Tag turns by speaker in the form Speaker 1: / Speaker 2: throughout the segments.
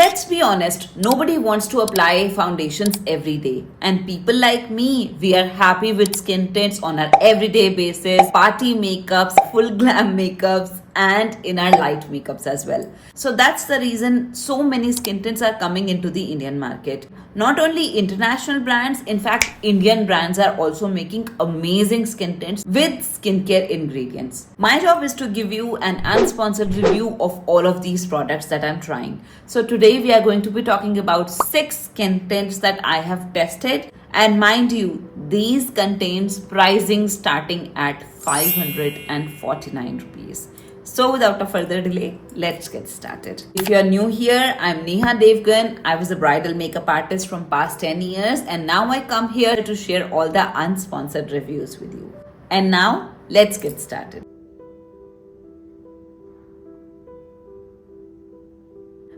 Speaker 1: Let's be honest, nobody wants to apply foundations every day. And people like me, we are happy with skin tints on our everyday basis, party makeups, full glam makeups, and in our light makeups as well. So that's the reason so many skin tints are coming into the Indian market. Not only international brands, in fact, Indian brands are also making amazing skin tints with skincare ingredients. My job is to give you an unsponsored review of all of these products that I'm trying. So today we are going to be talking about 6 skin tints that I have tested. And mind you, these contains pricing starting at 549 rupees. So without a further delay, let's get started. If you are new here, I'm Neha Devgan. I was a bridal makeup artist from past 10 years and now I come here to share all the unsponsored reviews with you. And now, let's get started.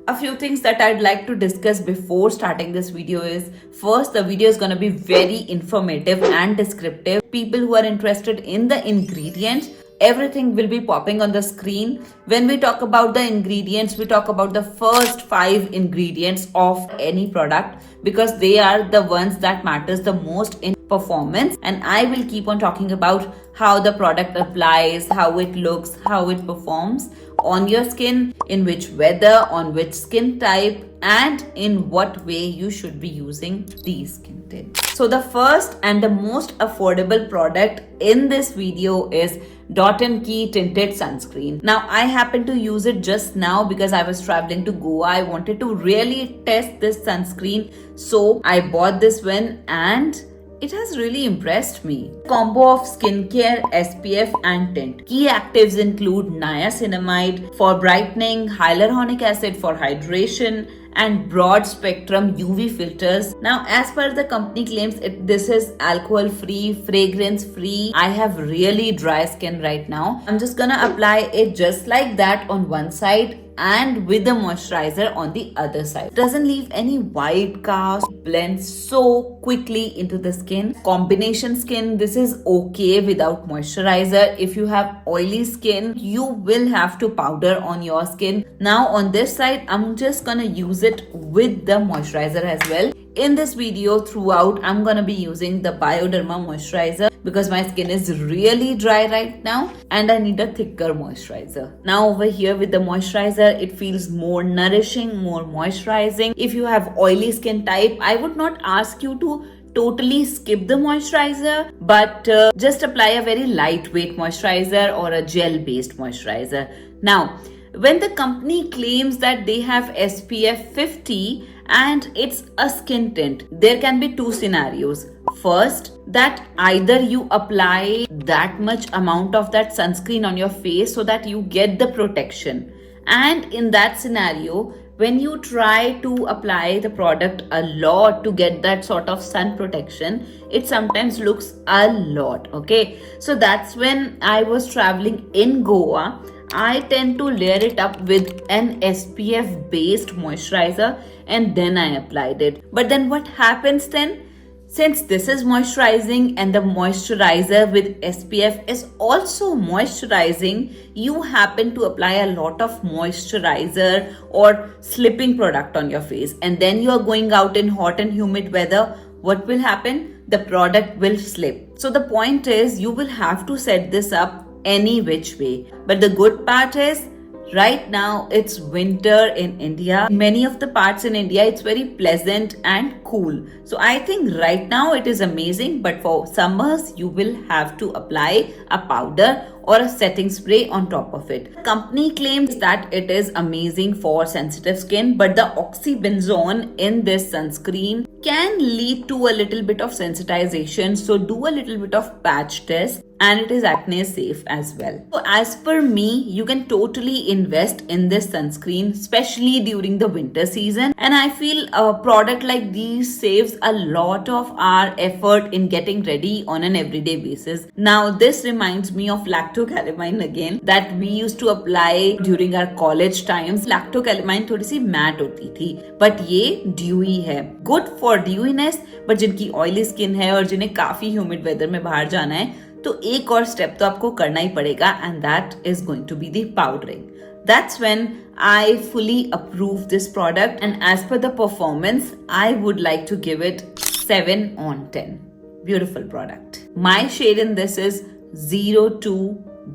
Speaker 1: A few things that I'd like to discuss before starting this video is, first, the video is going to be very informative and descriptive. People who are interested in the ingredients, everything will be popping on the screen. When we talk about the ingredients, we talk about the first 5 ingredients of any product because they are the ones that matters the most in performance. And I will keep on talking about how the product applies, how it looks, how it performs on your skin, in which weather, on which skin type, and in what way you should be using these skin tints. So the first and the most affordable product in this video is Dot & Key Tinted Sunscreen. Now I happen to use it just now because I was traveling to Goa. I wanted to really test this sunscreen, so I bought this one and it has really impressed me. Combo of skincare, SPF and tint. Key actives include niacinamide for brightening, hyaluronic acid for hydration, and broad spectrum UV filters. Now, as per the company claims, this is alcohol free, fragrance free. I have really dry skin right now. I'm just gonna apply it just like that on one side and with the moisturizer on the other side. Doesn't leave any white cast, blends so quickly into the skin. Combination skin, this is okay without moisturizer. If you have oily skin, you will have to powder on your skin. Now on this side, I'm just gonna use it with the moisturizer as well. In this video throughout, I'm gonna be using the Bioderma moisturizer because my skin is really dry right now and I need a thicker moisturizer. Now over here with the moisturizer, it feels more nourishing, more moisturizing. If you have oily skin type, I would not ask you to totally skip the moisturizer, but just apply a very lightweight moisturizer or a gel based moisturizer. Now, when the company claims that they have SPF 50 and it's a skin tint, there can be 2 scenarios. First, that either you apply that much amount of that sunscreen on your face so that you get the protection. And in that scenario, when you try to apply the product a lot to get that sort of sun protection, it sometimes looks a lot, okay? So that's when I was traveling in Goa. I tend to layer it up with an SPF based moisturizer and then I applied it. But then what happens then? Since this is moisturizing and the moisturizer with SPF is also moisturizing, you happen to apply a lot of moisturizer or slipping product on your face. And then you are going out in hot and humid weather. What will happen? The product will slip. So the point is, you will have to set this up any which way. But the good part is, right now it's winter in India. Many of the parts in India, it's very pleasant and cool. So I think right now it is amazing, but for summers, you will have to apply a powder or a setting spray on top of it. The company claims that it is amazing for sensitive skin, but the oxybenzone in this sunscreen can lead to a little bit of sensitization. So do a little bit of patch test. And it is acne safe as well. So as per me, you can totally invest in this sunscreen, especially during the winter season. And I feel a product like these saves a lot of our effort in getting ready on an everyday basis. Now this reminds me of lactocalamine again that we used to apply during our college times. Lactocalamine थोड़ी सी matte होती थी, but ये dewy है. Good for dewiness, but जिनकी oily skin है और जिन्हें काफी humid weather में बाहर जाना है, तो एक और स्टेप तो आपको करना ही पड़ेगा and that is going to be the powdering. That's when I fully approve this product, and as per the performance, I would like to give it 7 on 10. Beautiful product. My shade in this is 02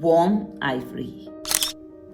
Speaker 1: Warm Ivory.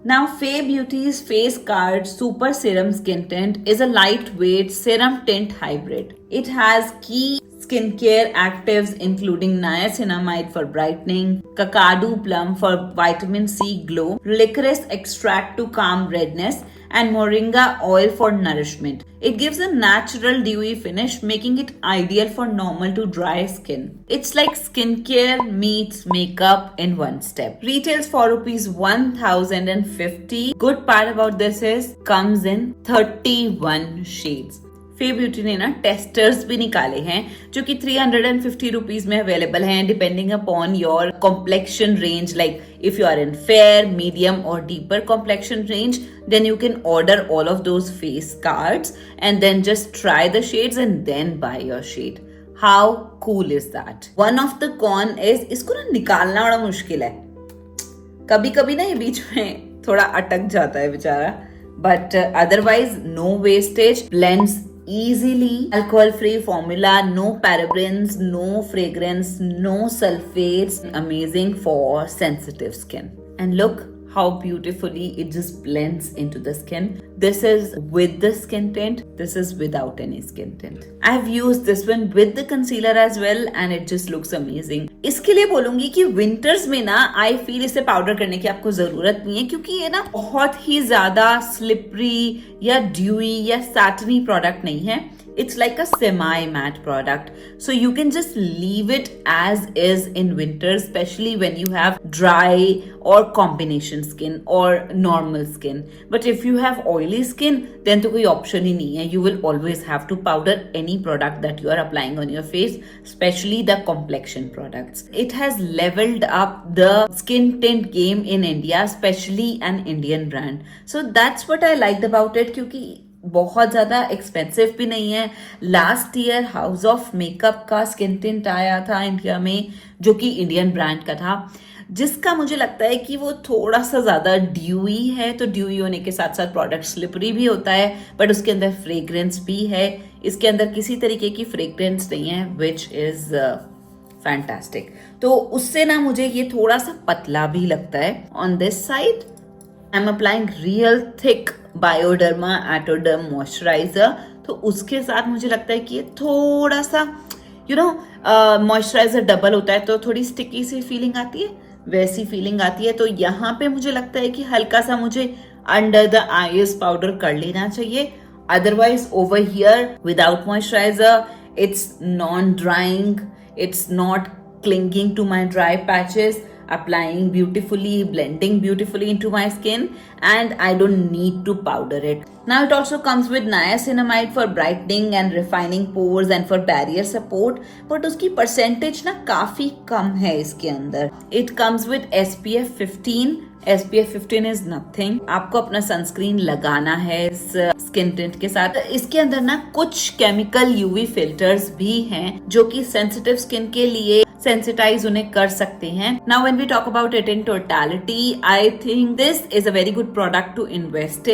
Speaker 1: Now, Fae Beauty's Face Card Super Serum Skin Tint is a lightweight serum tint hybrid. It has key skincare actives including niacinamide for brightening, kakadu plum for vitamin C glow, licorice extract to calm redness, and moringa oil for nourishment. It gives a natural dewy finish, making it ideal for normal to dry skin. It's like skincare meets makeup in one step. Retails for rupees 1050. Good part about this is comes in 31 shades. फे beauty ने ना testers भी निकाले हैं जो कि 350 rupees में available हैं depending upon your complexion range. Like if you are in fair, medium or deeper complexion range, then you can order all of those face cards and then just try the shades and then buy your shade. How cool is that? One of the con is इसको ना निकालना बड़ा मुश्किल है. कभी कभी ना ये बीच में थोड़ा अटक जाता है बेचारा, but otherwise no wastage, blends easily, alcohol free formula, no parabens, no fragrance, no sulfates, amazing for sensitive skin. And look how beautifully it just blends into the skin. This is with the skin tint, this is without any skin tint. I have used this one with the concealer as well and it just looks amazing. इसके लिए बोलूंगी कि winters में ना I feel इसे powder करने की आपको जरूरत नहीं है, क्योंकि ये ना बहुत ही ज्यादा स्लिपरी या ड्यूई या सैटनी प्रोडक्ट नहीं है. It's like a semi-matte product. So you can just leave it as is in winter, especially when you have dry or combination skin or normal skin. But if you have oily skin, then तो कोई option ही नहीं है. You will always have to powder any product that you are applying on your face, especially the complexion products. It has leveled up the skin tint game in India, especially an Indian brand. So that's what I liked about it, क्योंकि बहुत ज़्यादा expensive भी नहीं है. Last year house of makeup का skin tint आया था India में जो कि इंडियन ब्रांड का था, जिसका मुझे लगता है कि वो थोड़ा सा ज़्यादा ड्यूई है. तो ड्यूई होने के साथ साथ प्रोडक्ट स्लिपरी भी होता है, बट उसके अंदर फ्रेग्रेंस भी है. इसके अंदर किसी तरीके की फ्रेग्रेंस नहीं है, विच इज़ फैंटास्टिक. तो उससे ना मुझे ये थोड़ा सा पतला भी लगता है. On this side I am applying real thick Bioderma Atoderm moisturiser. तो उसके साथ मुझे लगता है कि ये थोड़ा सा मॉइस्चराइजर डबल होता है तो थोड़ी स्टिकी सी फीलिंग आती है, वैसी फीलिंग आती है. तो यहाँ पे मुझे लगता है कि हल्का सा मुझे अंडर द आईज पाउडर कर लेना चाहिए. Otherwise over here without moisturiser it's non drawing, it's not clinging to my dry patches, applying beautifully, blending beautifully into my skin, and I don't need to powder it. Now it also comes with niacinamide for brightening and refining pores and for barrier support, but उसकी percentage ना काफी कम है इसके अंदर. It comes with SPF 15. SPF 15 is nothing. आपको अपना sunscreen लगाना है इस स्किन टिंट के साथ. इसके अंदर ना कुछ केमिकल यूवी फिल्टर्स भी हैं जो कि सेंसिटिव स्किन के लिए सेंसिटाइज उन्हें कर सकते हैं. Now when we talk about it in totality, I think this is a very good product to invest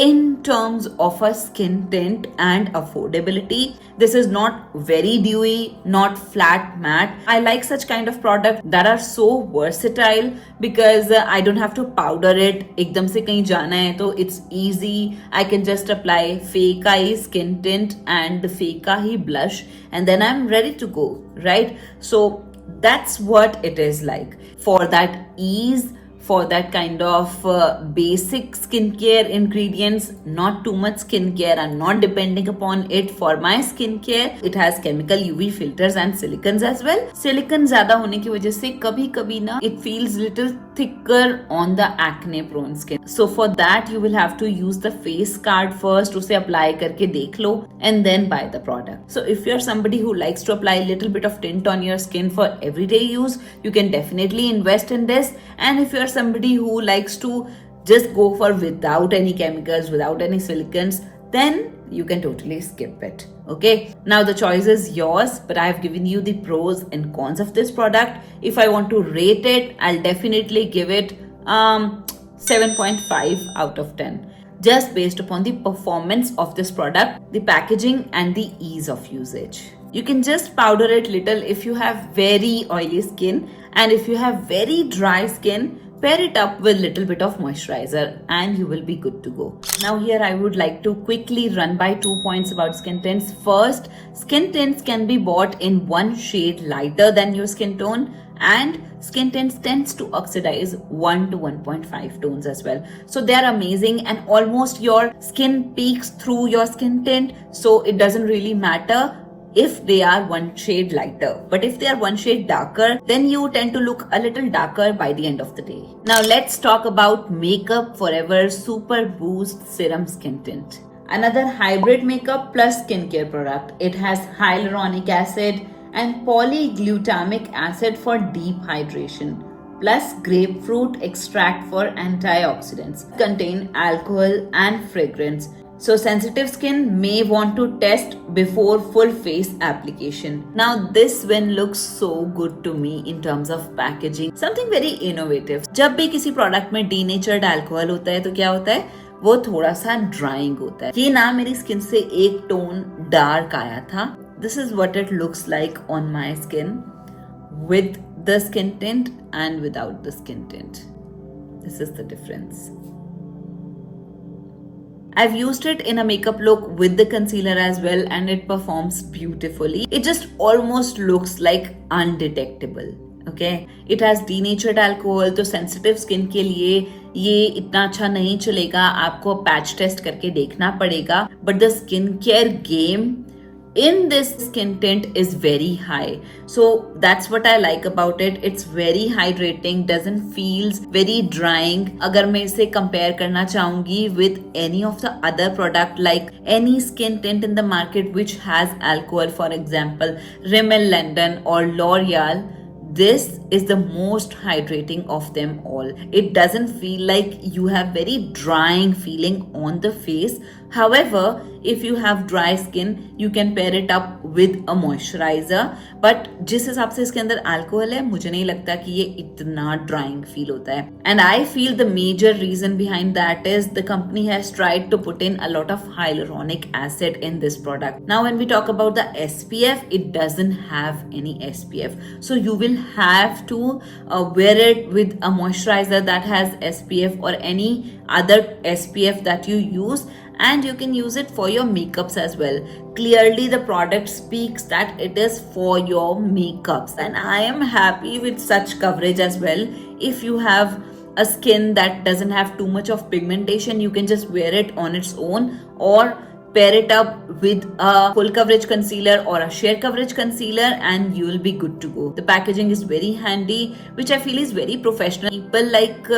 Speaker 1: in terms of a skin tint and affordability. This is not very dewy, not flat matte. I like such kind of products that are so versatile because I don't have to powder it. एकदम से कहीं जाना है तो it's easy. I can just apply fake eye skin tint and the fake eye blush and then I'm ready to go, right? So that's what it is like. For that ease, for that kind of basic skincare ingredients, not too much skincare. I'm not depending upon it for my skincare. It has chemical UV filters and silicons as well. Silicon ज़्यादा होने की वजह से कभी-कभी ना it feels little thicker on the acne prone skin. So for that you will have to use the face card first. उसे apply करके देख लो and then buy the product. So if you're somebody who likes to apply a little bit of tint on your skin for everyday use, you can definitely invest in this. And if you're somebody who likes to just go for without any chemicals, without any silicons, then you can totally skip it. Okay, now the choice is yours, but I have given you the pros and cons of this product. If I want to rate it, I'll definitely give it 7.5 out of 10. Just based upon the performance of this product, the packaging and the ease of usage. You can just powder it little if you have very oily skin, and if you have very dry skin, pair it up with little bit of moisturizer and you will be good to go. Now here I would like to quickly run by 2 points about skin tints. First, skin tints can be bought in one shade lighter than your skin tone, and skin tints tends to oxidize 1 to 1.5 tones as well. So they are amazing, and almost your skin peeks through your skin tint, so it doesn't really matter if they are one shade lighter. But if they are one shade darker, then you tend to look a little darker by the end of the day. Now let's talk about Makeup Forever Super Boost Serum Skin Tint. Another hybrid makeup plus skincare product. It has hyaluronic acid and polyglutamic acid for deep hydration, plus grapefruit extract for antioxidants. Contain alcohol and fragrance. So sensitive skin may want to test before full face application. Now this one looks so good to me in terms of packaging. Something very innovative. जब भी किसी product में denatured alcohol होता है तो क्या होता है, वो थोड़ा सा drying होता है. ये ना मेरी skin से एक tone dark आया था. This is what it looks like on my skin with the skin tint and without the skin tint. This is the difference. I've used it in a makeup look with the concealer as well, and it performs beautifully. It just almost looks like undetectable. Okay, it has denatured alcohol, तो sensitive skin के लिए ये इतना अच्छा नहीं चलेगा, आपको patch test करके देखना पड़ेगा. But the skincare game in this skin tint is very high, so that's what I like about it. It's very hydrating, doesn't feels very drying. अगर मैं इसे compare करना चाहूंगी with any of the other product, like any skin tint in the market which has alcohol, for example Rimmel London or L'Oreal, this is the most hydrating of them all. It doesn't feel like you have very drying feeling on the face. However, if you have dry skin, you can pair it up with a moisturizer. But जिस हिसाब से इसके अंदर alcohol है, मुझे नहीं लगता कि ये इतना drying feel होता है. And I feel the major reason behind that is the company has tried to put in a lot of hyaluronic acid in this product. Now when we talk about the SPF, it doesn't have any SPF. So you will have to wear it with a moisturizer that has SPF or any other SPF that you use, and you can use it for your makeups as well. Clearly the product speaks that it is for your makeups, and I am happy with such coverage as well. If you have a skin that doesn't have too much of pigmentation, you can just wear it on its own or pair it up with a full coverage concealer or a sheer coverage concealer, and you will be good to go. The packaging is very handy, which I feel is very professional. People like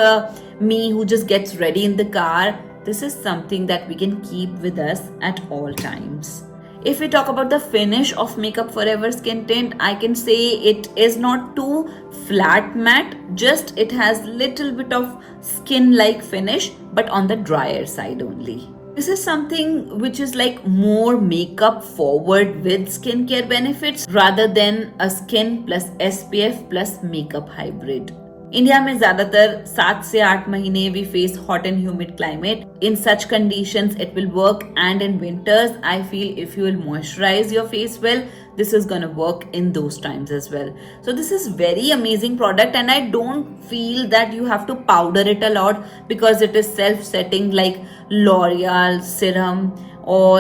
Speaker 1: me who just gets ready in the car, this is something that we can keep with us at all times. If we talk about the finish of Makeup Forever Skin Tint, I can say it is not too flat matte, just it has little bit of skin-like finish, but on the drier side only. This is something which is like more makeup forward with skincare benefits rather than a skin plus SPF plus makeup hybrid. India में ज्यादातर 7 से 8 महीने we face hot and humid climate. In such conditions it will work, and in winters I feel if you will moisturize your face well, this is gonna work in those times as well. So this is very amazing product, and I don't feel that you have to powder it a lot because it is self-setting like L'Oreal serum or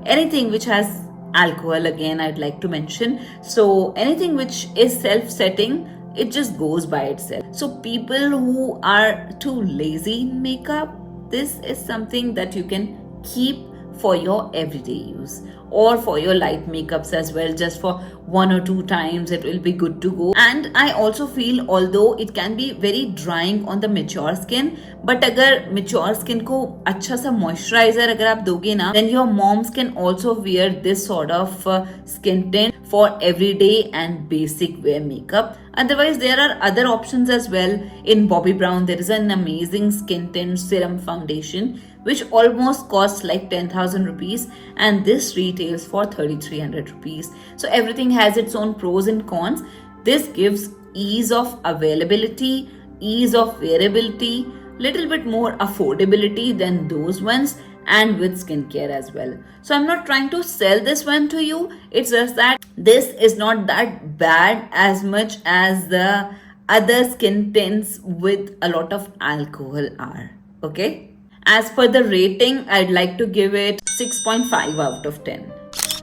Speaker 1: anything which has alcohol. Again, I'd like to mention, so anything which is self-setting, it just goes by itself. So people who are too lazy in makeup, this is something that you can keep for your everyday use or for your light makeups as well. Just for 1 or 2 times it will be good to go. And I also feel, although it can be very drying on the mature skin, but अगर mature skin को अच्छा सा moisturizer अगर आप दोगे ना, then your moms can also wear this sort of skin tint for everyday and basic wear makeup. Otherwise, there are other options as well. In Bobbi Brown, there is an amazing skin tint serum foundation which almost costs like 10,000 rupees, and this retails for 3,300 rupees. So everything has its own pros and cons. This gives ease of availability, ease of wearability, little bit more affordability than those ones, and with skincare as well. So I'm not trying to sell this one to you. It's just that this is not that bad as much as the other skin tints with a lot of alcohol are. Okay. As per the rating, I'd like to give it 6.5 out of 10.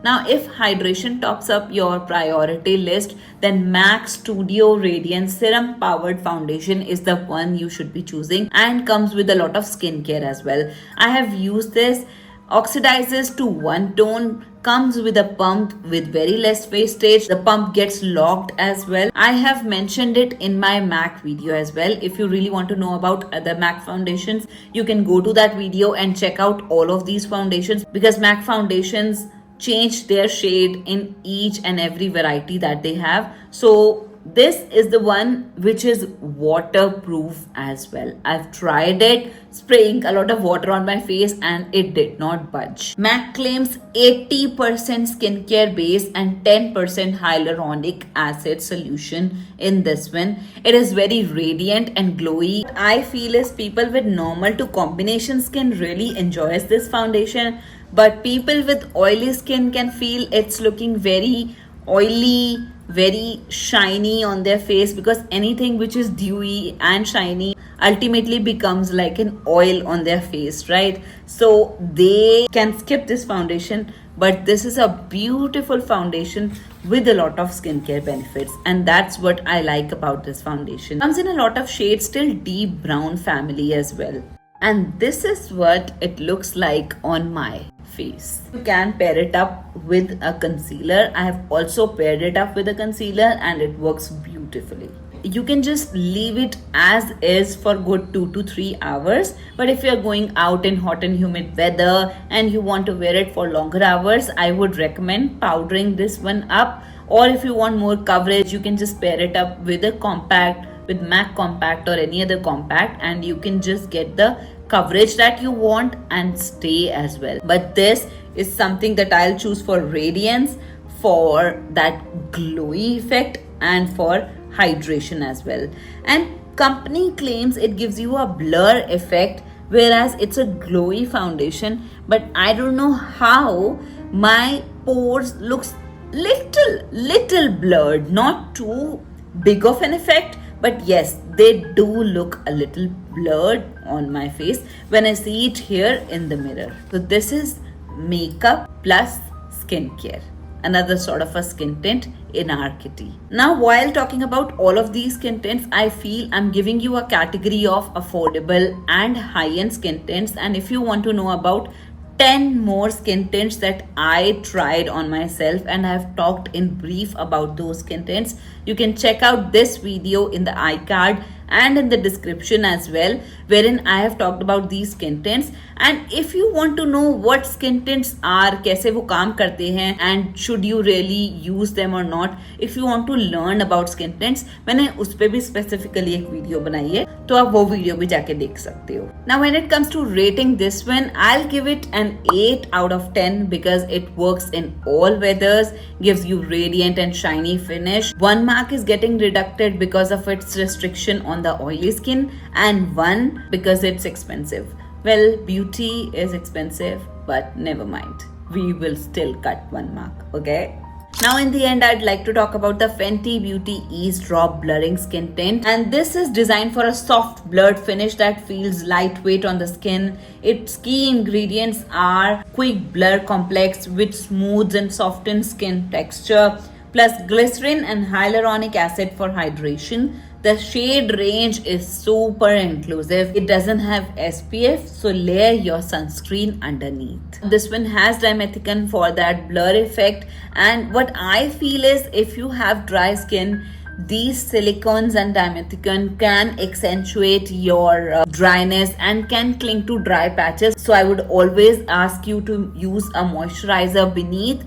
Speaker 1: Now, if hydration tops up your priority list, then MAC Studio Radiance Serum Powered Foundation is the one you should be choosing, and comes with a lot of skincare as well. I have used this, oxidizes to one tone, comes with a pump with very less wastage. The pump gets locked as well. I have mentioned it in my MAC video as well. If you really want to know about other MAC foundations, you can go to that video and check out all of these foundations, because MAC foundations change their shade in each and every variety that they have. So this is the one which is waterproof as well. I've tried it, spraying a lot of water on my face, and it did not budge. MAC claims 80% skincare base and 10% hyaluronic acid solution in this one. It is very radiant and glowy. I feel is people with normal to combination skin really enjoys this foundation, but people with oily skin can feel it's looking very oily, very shiny on their face, because anything which is dewy and shiny ultimately becomes like an oil on their face, right? So they can skip this foundation, but this is a beautiful foundation with a lot of skincare benefits, and that's what I like about this foundation. Comes in a lot of shades till deep brown family as well, and this is what it looks like on my face. You can pair it up with a concealer. I have also paired it up with a concealer and it works beautifully. You can just leave it as is for good 2 to 3 hours, but if you're going out in hot and humid weather and you want to wear it for longer hours, I would recommend powdering this one up. Or if you want more coverage, you can just pair it up with a compact, with MAC compact or any other compact, and you can just get the coverage that you want and stay as well. But this is something that I'll choose for radiance, for that glowy effect, and for hydration as well. And company claims it gives you a blur effect, whereas it's a glowy foundation, but I don't know how my pores looks little blurred, not too big of an effect, but yes, they do look a little blurred on my face when I see it here in the mirror. So this is makeup plus skincare, another sort of a skin tint in our kitty. Now, while talking about all of these skin tints, I feel I'm giving you a category of affordable and high-end skin tints, and if you want to know about 10 more skin tints that I tried on myself and I have talked in brief about those skin tints, you can check out this video in the iCard and in the description as well, wherein I have talked about these skin tints. And if you want to know what skin tints are, कैसे वो काम करते हैं, and should you really use them or not, if you want to learn about skin tints, मैंने उस पे भी specifically एक वीडियो बनाई है, तो आप वो वीडियो भी जाके देख सकते हो. Now when it comes to rating this one, I'll give it an 8 out of 10 because it works in all weathers, gives you radiant and shiny finish. One mark is getting deducted because of its restriction on the oily skin, and one because it's expensive. Well, beauty is expensive, but never mind. We will still cut one mark, okay? Now in the end, I'd like to talk about the Fenty Beauty Ease Drop Blurring Skin Tint, and this is designed for a soft blurred finish that feels lightweight on the skin. Its key ingredients are Quick Blur Complex, which smooths and softens skin texture, plus glycerin and hyaluronic acid for hydration. The shade range is super inclusive. It doesn't have SPF, so layer your sunscreen underneath. This one has dimethicone for that blur effect, and what I feel is if you have dry skin, these silicones and dimethicone can accentuate your dryness and can cling to dry patches. So I would always ask you to use a moisturizer beneath.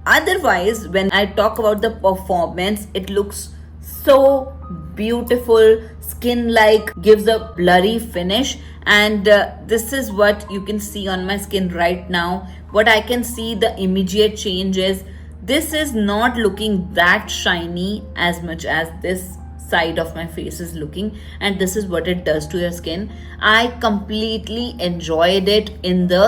Speaker 1: Otherwise, when I talk about the performance, it looks so beautiful, skin like, gives a blurry finish, and this is what you can see on my skin right now. What I can see, the immediate change is this is not looking that shiny as much as this side of my face is looking, and this is what it does to your skin. I completely enjoyed it in the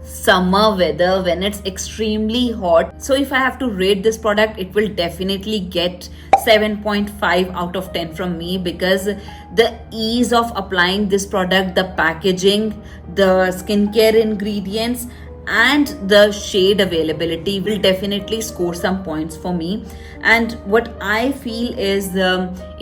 Speaker 1: summer weather when it's extremely hot. So if I have to rate this product, it will definitely get 7.5 out of 10 from me, because the ease of applying this product, the packaging, the skincare ingredients, and the shade availability will definitely score some points for me. And what I feel is,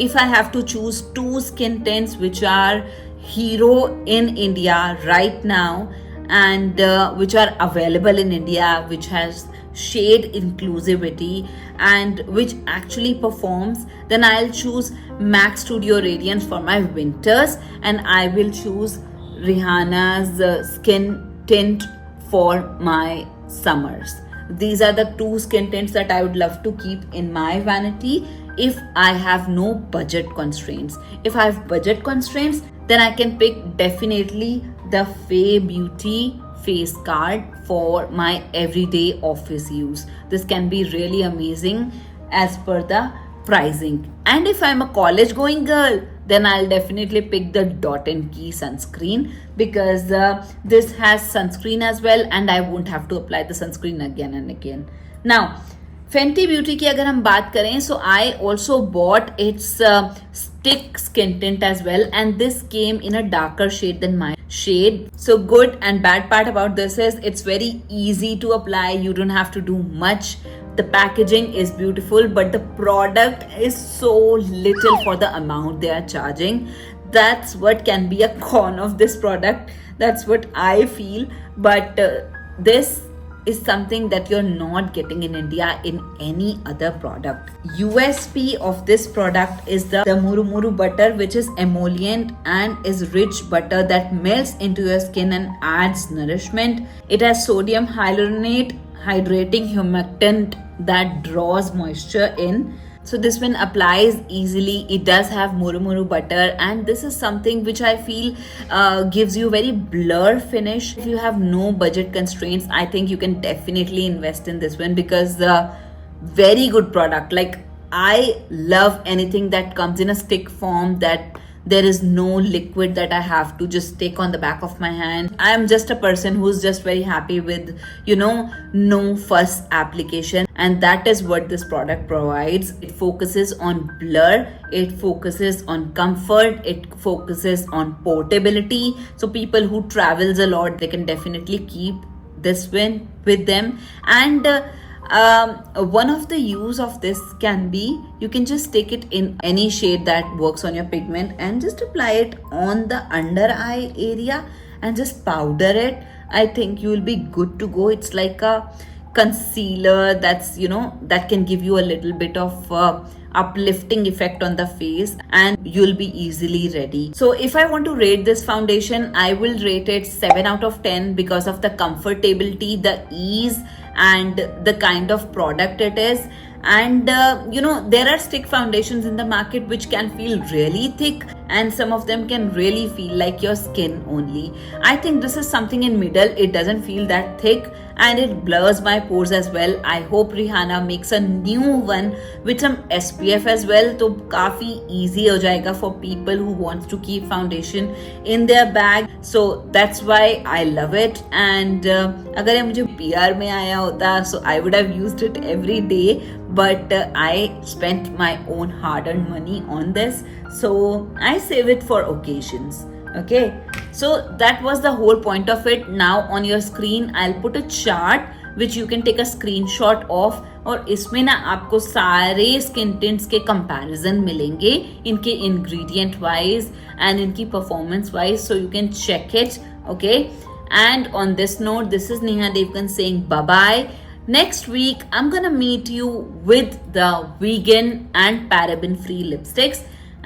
Speaker 1: if I have to choose two skin tints which are hero in India right now, and which are available in India, which has shade inclusivity and which actually performs, then I'll choose MAC Studio Radiance for my winters, and I will choose Rihanna's skin tint for my summers. These are the two skin tints that I would love to keep in my vanity if I have no budget constraints. If I have budget constraints, then I can pick definitely the Fay Beauty face card for my everyday office use. This can be really amazing as per the pricing. And if I'm a college going girl, then I'll definitely pick the Dot and Key sunscreen, because this has sunscreen as well, and I won't have to apply the sunscreen again and again. Now, Fenty Beauty की अगर हम बात करें, so I also bought its stick skin tint as well, and this came in a darker shade than my shade. So good and bad part about this is it's very easy to apply. You don't have to do much. The packaging is beautiful, but the product is so little for the amount they are charging. That's what can be a con of this product. That's what I feel. But this is something that you're not getting in India in any other product. USP of this product is the Muru Muru butter, which is emollient and is rich butter that melts into your skin and adds nourishment. It has sodium hyaluronate, hydrating humectant that draws moisture in. So this one applies easily. It does have Muru Muru butter, and this is something which I feel gives you very blur finish. If you have no budget constraints, I think you can definitely invest in this one, because very good product. Like, I love anything that comes in a stick form, that there is no liquid that I have to just take on the back of my hand. I am just a person who's just very happy with, no fuss application. And that is what this product provides. It focuses on blur, it focuses on comfort, it focuses on portability. So people who travels a lot, they can definitely keep this one with them. And one of the use of this can be, you can just take it in any shade that works on your pigment and just apply it on the under eye area and just powder it. I think you will be good to go. It's like a concealer that's, that can give you a little bit of uplifting effect on the face, and you'll be easily ready. So if I want to rate this foundation, I will rate it 7 out of 10 because of the comfortability, the ease, and the kind of product it is. And there are stick foundations in the market which can feel really thick, and some of them can really feel like your skin only. I think this is something in middle. It doesn't feel that thick and it blurs my pores as well. I hope Rihanna makes a new one with some SPF as well, तो काफी easy हो जाएगा for people who wants to keep foundation in their bag. So that's why I love it. And अगर ये मुझे PR में आया होता, so I would have used it every day. But I spent my own hard-earned money on this, so I save it for occasions. Okay, so that was the whole point of it. Now on your screen I'll put a chart which you can take a screenshot of, और इसमें ना आपको सारे skin tints के comparison मिलेंगे, इनके ingredient wise and इनकी performance wise, so you can check it. Okay, and on this note, this is Neha Devgan saying bye bye. Next week, I'm gonna meet you with the vegan and paraben-free lipsticks.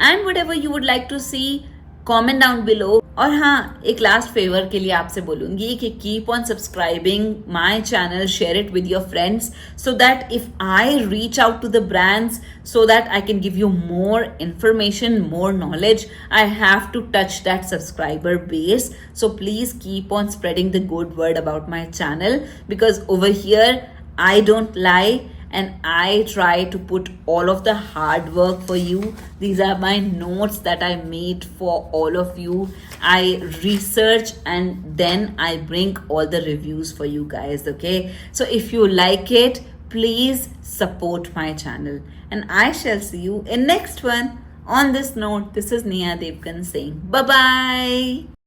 Speaker 1: And whatever you would like to see, comment down below. और हाँ, एक last favour के लिए आपसे बोलूँगी कि keep on subscribing my channel, share it with your friends, so that if I reach out to the brands, so that I can give you more information, more knowledge, I have to touch that subscriber base. So please keep on spreading the good word about my channel, because over here I don't lie and I try to put all of the hard work for you. These are my notes that I made for all of you. I research and then I bring all the reviews for you guys, okay? So if you like it, please support my channel, and I shall see you in next one. On this note, this is Neha Devgan saying bye bye.